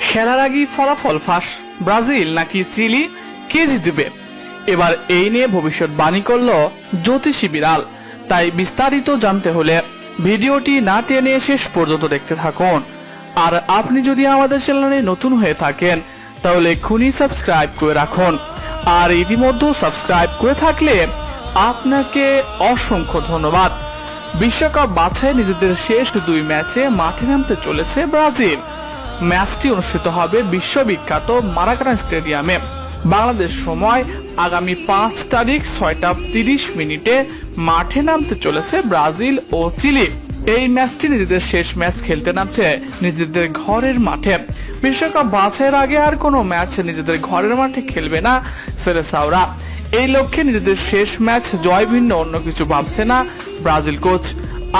খেলার আগে ফলাফল ফাঁস, ব্রাজিল নাকি চিলি, কে জিতবে? এবার এই নিয়ে ভবিষ্যৎবাণী করল জ্যোতিষী বিড়াল। তাই বিস্তারিত জানতে হলে ভিডিওটি না টেনে শেষ পর্যন্ত দেখতে থাকুন। আর আপনি যদি আমাদের চ্যানেলে নতুন হয়ে থাকেন তাহলে এক্ষুনি সাবস্ক্রাইব করে রাখুন। আর ইতিমধ্যে সাবস্ক্রাইব করে থাকলে আপনাকে অসংখ্য ধন্যবাদ। বিশ্বকাপ বাছাই নিজেদের শেষ দুই ম্যাচে মাঠে নামতে চলেছে ব্রাজিল। ম্যাচটি অনুষ্ঠিত হবে বিশ্ববিখ্যাত মারাকানা স্টেডিয়ামে বাংলাদেশ সময় আগামী 5 তারিখ 6টা30 মাঠে নামতে চলেছে ব্রাজিল ও চিলি। এই ম্যাচটি নিজেদের শেষ ম্যাচ খেলতে নামছে নিজেদের ঘরের মাঠে। বিশ্বকাপ বাছাইয়ের আগে আর কোনো ম্যাচ নিজেদের ঘরের মাঠে খেলবে না সেলেসাওরা। এই লক্ষ্যে নিজেদের শেষ ম্যাচ জয় ভিন্ন অন্য কিছু ভাবছে না ব্রাজিল কোচ।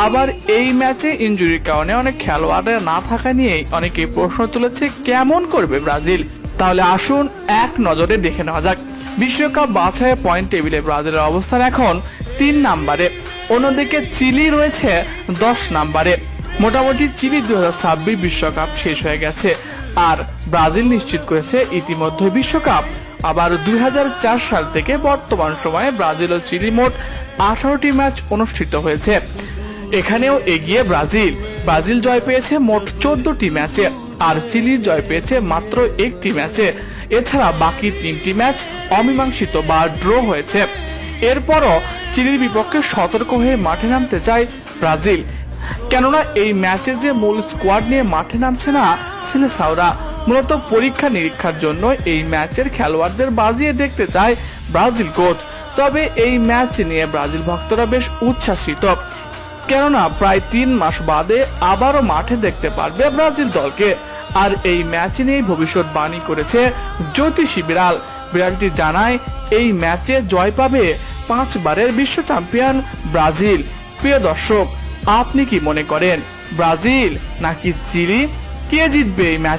আবার এই ম্যাচে ইনজুরির কারণে অনেক খেলোয়াড়ের না থাকা নিয়ে অনেকে প্রশ্ন তুলেছে কেমন করবে ব্রাজিল। তাহলে আসুন এক নজরে দেখে নেওয়া যাক। বিশ্বকাপ বাছাইয়ে পয়েন্ট টেবিলে ব্রাজিলের অবস্থান এখন 3 নম্বরে, অন্যদিকে চিলি রয়েছে 10 নম্বরে। মোটামুটি চিলি 2026 বিশ্বকাপ শেষ হয়ে গেছে আর ব্রাজিল নিশ্চিত করেছে ইতিমধ্যে বিশ্বকাপ। আবার 2004 সাল থেকে বর্তমান সময়ে ব্রাজিল ও চিলি মোট 18টি ম্যাচ অনুষ্ঠিত হয়েছে। এখানেও এগিয়ে ব্রাজিল। ব্রাজিল জয় পেয়েছে মোট 14টি ম্যাচে আর চিলির জয় পেয়েছে মাত্র 1টি ম্যাচে। এছাড়া বাকি 3টি ম্যাচ অমীমাংসিত বা ড্র হয়েছে। এরপরও চিলির বিপক্ষে সতর্ক হয়ে মাঠে নামতে চায় ব্রাজিল, কেননা এই ম্যাচে যে মূল স্কোয়াড নিয়ে মাঠে নামছে না সেলেসাওরা, মূলত পরীক্ষা নিরীক্ষার জন্য এই ম্যাচের খেলোয়াড়দের বাজিয়ে দেখতে চায় ব্রাজিল কোচ। তবে এই ম্যাচ নিয়ে ব্রাজিল ভক্তরা বেশ উচ্ছ্বাসিত, কেননা প্রায় 3 মাস বাদে আবারও মাঠে দেখতে পারবে ব্রাজিল দলকে। আর এই ম্যাচ নিয়ে ভবিষ্যৎবাণী করেছে জ্যোতিষী বিড়াল। বিড়ালটি জানায় এই ম্যাচে জয় পাবে 5 বারের বিশ্ব চ্যাম্পিয়ন ব্রাজিল। প্রিয় দর্শক, আপনি কি মনে করেন ব্রাজিল নাকি চিলি, কে জিতবে এই ম্যাচ?